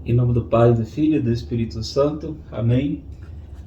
Em nome do Pai, do Filho e do Espírito Santo. Amém.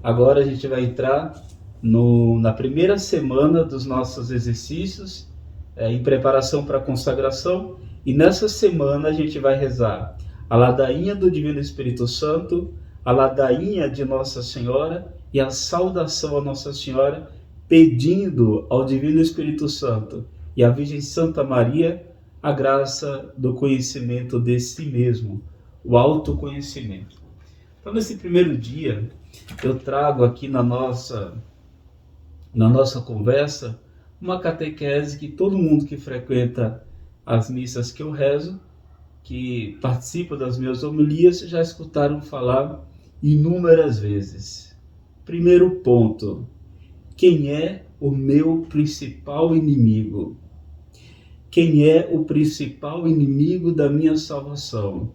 Agora a gente vai entrar na primeira semana dos nossos exercícios, em preparação para a consagração. E nessa semana a gente vai rezar a ladainha do Divino Espírito Santo, a ladainha de Nossa Senhora e a saudação a Nossa Senhora, pedindo ao Divino Espírito Santo e à Virgem Santa Maria a graça do conhecimento de si mesmo, o autoconhecimento. Então, nesse primeiro dia, eu trago aqui na nossa conversa uma catequese que todo mundo que frequenta as missas que eu rezo, que participa das minhas homilias, já escutaram falar inúmeras vezes. Primeiro ponto: quem é o meu principal inimigo? Quem é o principal inimigo da minha salvação?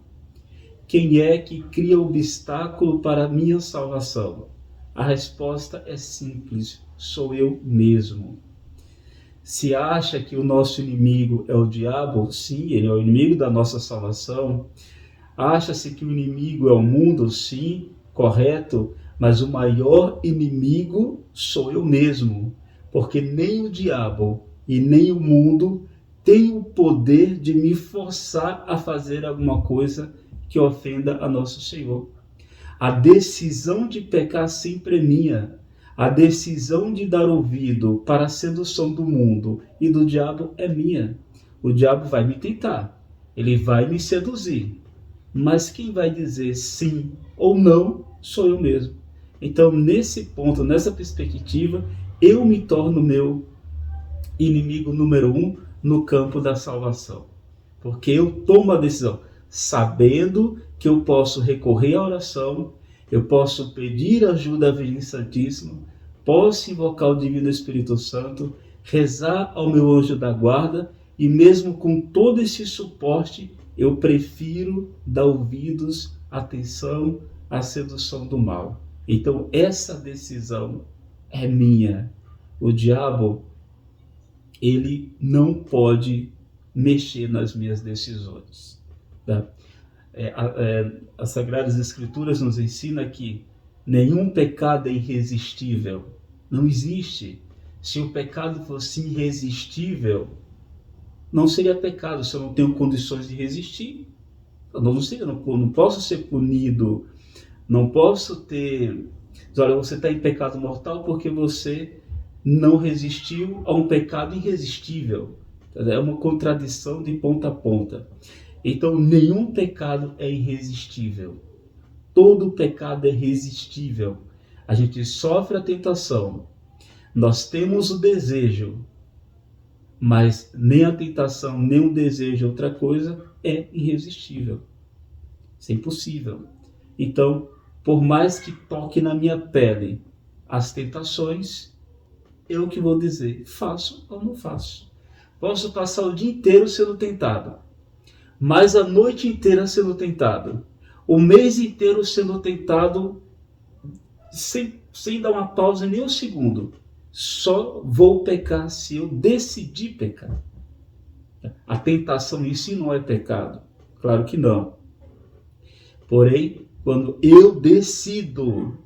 Quem é que cria obstáculo para a minha salvação? A resposta é simples: sou eu mesmo. Se acha que o nosso inimigo é o diabo, sim, ele é o inimigo da nossa salvação. Acha-se que o inimigo é o mundo, sim, correto, mas o maior inimigo sou eu mesmo, porque nem o diabo e nem o mundo têm o poder de me forçar a fazer alguma coisa que ofenda a nosso Senhor. A decisão de pecar sempre é minha. A decisão de dar ouvido para a sedução do mundo e do diabo é minha. O diabo vai me tentar, ele vai me seduzir, mas quem vai dizer sim ou não sou eu mesmo. Então, nesse ponto, nessa perspectiva, eu me torno meu inimigo número 1 no campo da salvação, porque eu tomo a decisão, sabendo que eu posso recorrer à oração, eu posso pedir ajuda à Virgem Santíssima, posso invocar o Divino Espírito Santo, rezar ao meu anjo da guarda, e mesmo com todo esse suporte, eu prefiro dar ouvidos, atenção à sedução do mal. Então essa decisão é minha. O diabo, ele não pode mexer nas minhas decisões. Tá? As Sagradas Escrituras nos ensinam que nenhum pecado é irresistível. Não existe. Se o pecado fosse irresistível, não seria pecado. Se eu não tenho condições de resistir, eu não posso ser punido, não posso ter... Olha, você está em pecado mortal porque você não resistiu a um pecado irresistível. É uma contradição de ponta a ponta. Então, nenhum pecado é irresistível. Todo pecado é resistível. A gente sofre a tentação. Nós temos o desejo, mas nem a tentação, nem o desejo, outra coisa, é irresistível. Isso é impossível. Então, por mais que toque na minha pele as tentações, eu que vou dizer, faço ou não faço. Posso passar o dia inteiro sendo tentado, mas a noite inteira sendo tentado, o mês inteiro sendo tentado, sem dar uma pausa nem um segundo. Só vou pecar se eu decidir pecar. A tentação em si não é pecado, claro que não. Porém, quando eu decido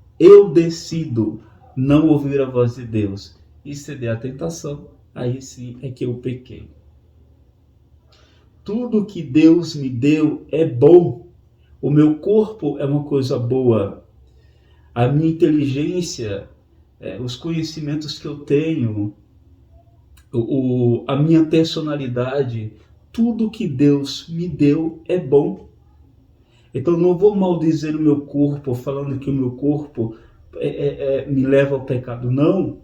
não ouvir a voz de Deus e ceder à tentação, aí sim é que eu pequei. Tudo que Deus me deu é bom. O meu corpo é uma coisa boa. A minha inteligência, os conhecimentos que eu tenho, a minha personalidade, tudo que Deus me deu é bom. Então não vou maldizer o meu corpo, falando que o meu corpo me leva ao pecado. Não.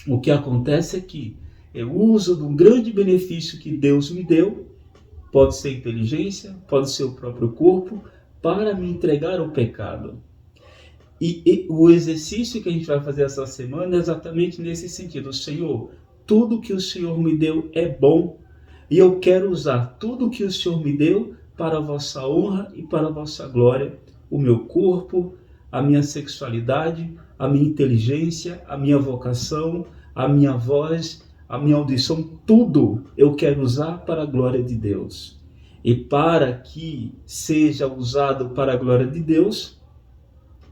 O que acontece é que eu uso de um grande benefício que Deus me deu, pode ser inteligência, pode ser o próprio corpo, para me entregar ao pecado. E o exercício que a gente vai fazer essa semana é exatamente nesse sentido. Senhor, tudo que o Senhor me deu é bom, e eu quero usar tudo que o Senhor me deu para a vossa honra e para a vossa glória. O meu corpo, a minha sexualidade, a minha inteligência, a minha vocação, a minha voz, a minha audição, tudo eu quero usar para a glória de Deus. E para que seja usado para a glória de Deus,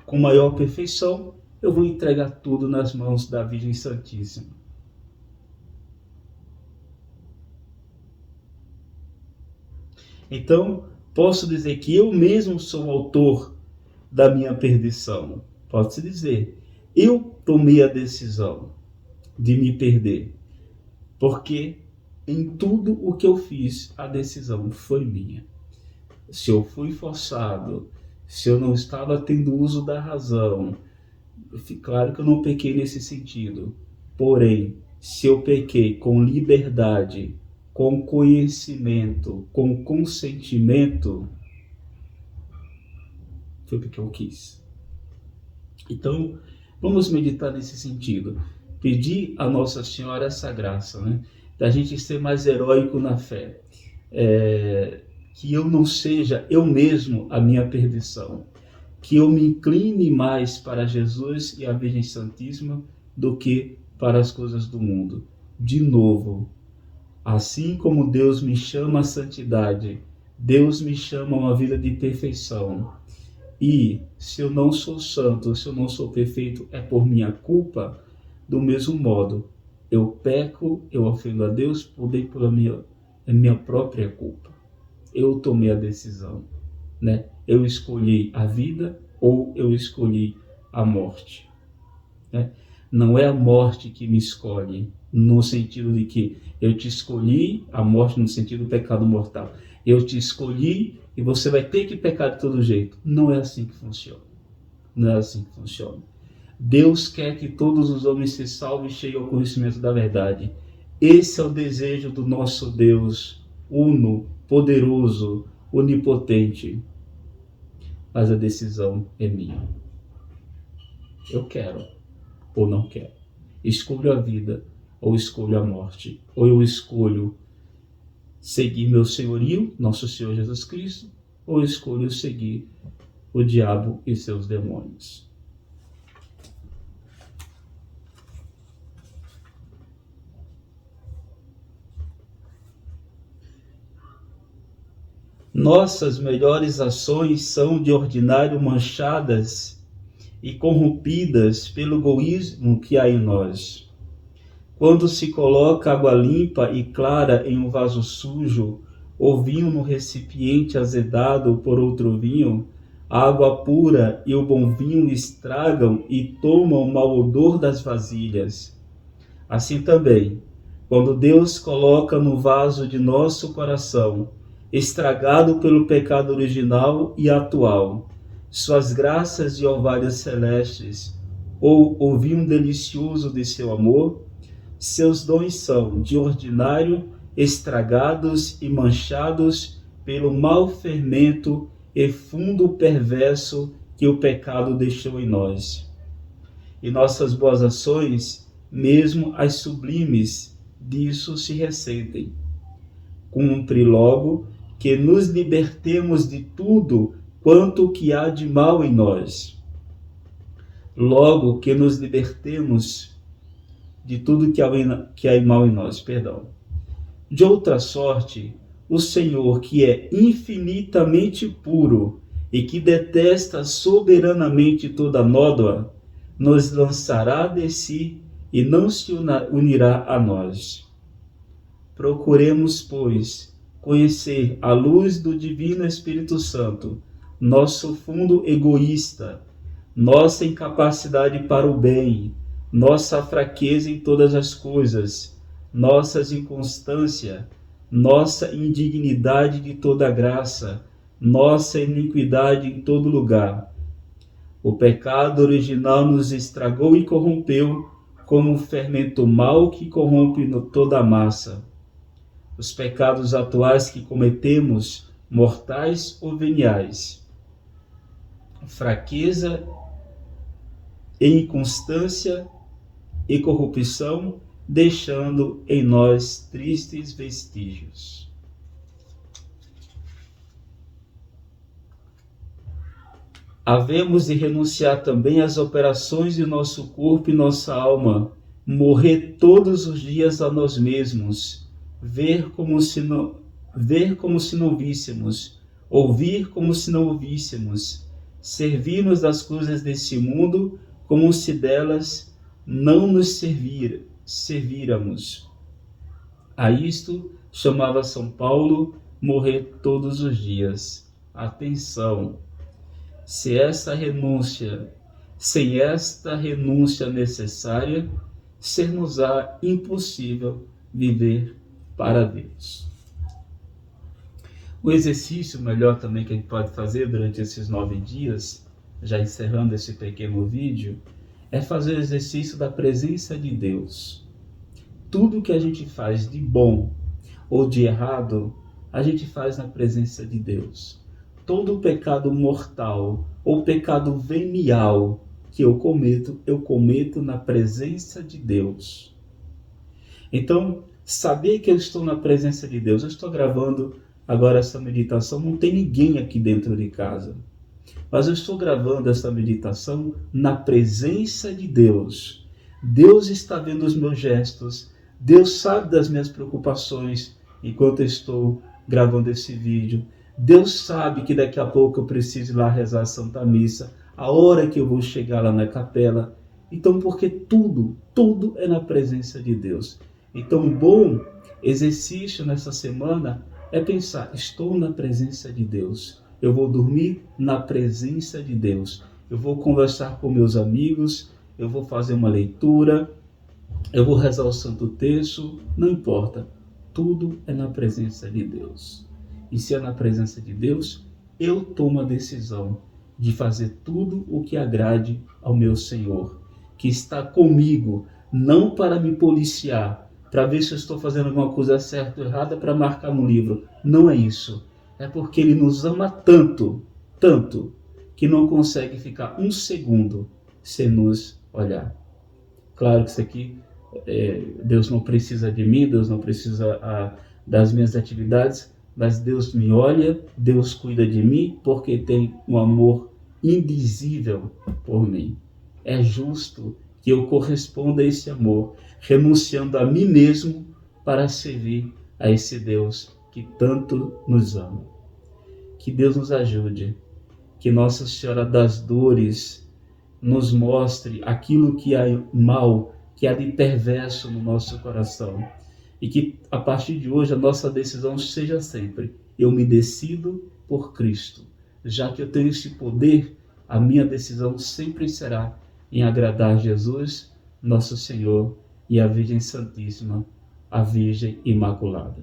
com maior perfeição, eu vou entregar tudo nas mãos da Virgem Santíssima. Então, posso dizer que eu mesmo sou o autor da minha perdição. Pode-se dizer, eu tomei a decisão de me perder, porque em tudo o que eu fiz, a decisão foi minha. Se eu fui forçado, se eu não estava tendo uso da razão, claro que eu não pequei nesse sentido. Porém, se eu pequei com liberdade, com conhecimento, com consentimento, foi porque eu quis. Então, vamos meditar nesse sentido. Pedir a Nossa Senhora essa graça, né? Da gente ser mais heróico na fé. Que eu não seja eu mesmo a minha perdição. Que eu me incline mais para Jesus e a Virgem Santíssima do que para as coisas do mundo. De novo, assim como Deus me chama à santidade, Deus me chama a uma vida de perfeição. E se eu não sou santo, se eu não sou perfeito, é por minha culpa. Do mesmo modo, eu peco, eu ofendo a Deus pela minha própria culpa. Eu tomei a decisão, né? Eu escolhi a vida ou eu escolhi a morte, né? Não é a morte que me escolhe, no sentido de que eu te escolhi, a morte no sentido do pecado mortal. Eu te escolhi e você vai ter que pecar de todo jeito. Não é assim que funciona. Não é assim que funciona. Deus quer que todos os homens se salvem e cheguem ao conhecimento da verdade. Esse é o desejo do nosso Deus, uno, poderoso, onipotente. Mas a decisão é minha. Eu quero ou não quero. Escolho a vida ou escolho a morte. Ou eu escolho seguir meu senhorio, nosso Senhor Jesus Cristo, ou eu escolho seguir o diabo e seus demônios. Nossas melhores ações são de ordinário manchadas e corrompidas pelo egoísmo que há em nós. Quando se coloca água limpa e clara em um vaso sujo, ou vinho no recipiente azedado por outro vinho, a água pura e o bom vinho estragam e tomam o mau odor das vasilhas. Assim também, quando Deus coloca no vaso de nosso coração, estragado pelo pecado original e atual, suas graças e orvalhas celestes, ou o vinho delicioso de seu amor, seus dons são, de ordinário, estragados e manchados pelo mau fermento e fundo perverso que o pecado deixou em nós. E nossas boas ações, mesmo as sublimes, disso se ressentem. Cumpre logo que nos libertemos de tudo quanto que há de mal em nós. Logo que nos libertemos de tudo que há de mal em nós, De outra sorte, o Senhor, que é infinitamente puro e que detesta soberanamente toda nódoa, nos lançará de si e não se unirá a nós. Procuremos, pois, conhecer à luz do Divino Espírito Santo nosso fundo egoísta, nossa incapacidade para o bem, nossa fraqueza em todas as coisas, nossas inconstância, nossa indignidade de toda graça, nossa iniquidade em todo lugar. O pecado original nos estragou e corrompeu, como um fermento mau que corrompe toda a massa. Os pecados atuais que cometemos, mortais ou veniais, fraqueza e inconstância e corrupção, deixando em nós tristes vestígios. Havemos de renunciar também às operações de nosso corpo e nossa alma, morrer todos os dias a nós mesmos, ver como se não víssemos, ouvir como se não ouvíssemos, servir-nos das coisas desse mundo como se delas não nos servíramos. A isto chamava São Paulo morrer todos os dias. Atenção! Sem esta renúncia necessária, ser-nos-á impossível viver para Deus. O exercício melhor também que a gente pode fazer durante esses 9 dias, já encerrando esse pequeno vídeo, é fazer o exercício da presença de Deus. Tudo que a gente faz de bom ou de errado, a gente faz na presença de Deus. Todo pecado mortal ou pecado venial que eu cometo na presença de Deus. Então, saber que eu estou na presença de Deus, eu estou gravando agora essa meditação, não tem ninguém aqui dentro de casa, mas eu estou gravando essa meditação na presença de Deus. Deus está vendo os meus gestos, Deus sabe das minhas preocupações enquanto eu estou gravando esse vídeo. Deus sabe que daqui a pouco eu preciso ir lá rezar a Santa Missa, a hora que eu vou chegar lá na capela. Então, porque tudo é na presença de Deus. Então, um bom exercício nessa semana é pensar, estou na presença de Deus. Eu vou dormir na presença de Deus. Eu vou conversar com meus amigos, eu vou fazer uma leitura, eu vou rezar o Santo Terço, não importa. Tudo é na presença de Deus. E se é na presença de Deus, eu tomo a decisão de fazer tudo o que agrade ao meu Senhor, que está comigo, não para me policiar, para ver se eu estou fazendo alguma coisa certa ou errada para marcar no livro. Não é isso. É porque Ele nos ama tanto, tanto, que não consegue ficar um segundo sem nos olhar. Claro que isso aqui, Deus não precisa de mim, Deus não precisa das minhas atividades, mas Deus me olha, Deus cuida de mim, porque tem um amor indizível por mim. É justo que eu corresponda a esse amor, renunciando a mim mesmo para servir a esse Deus que tanto nos ama. Que Deus nos ajude, que Nossa Senhora das Dores nos mostre aquilo que há mal, que há de perverso no nosso coração. E que a partir de hoje a nossa decisão seja sempre, eu me decido por Cristo. Já que eu tenho esse poder, a minha decisão sempre será em agradar Jesus, nosso Senhor, e a Virgem Santíssima, a Virgem Imaculada.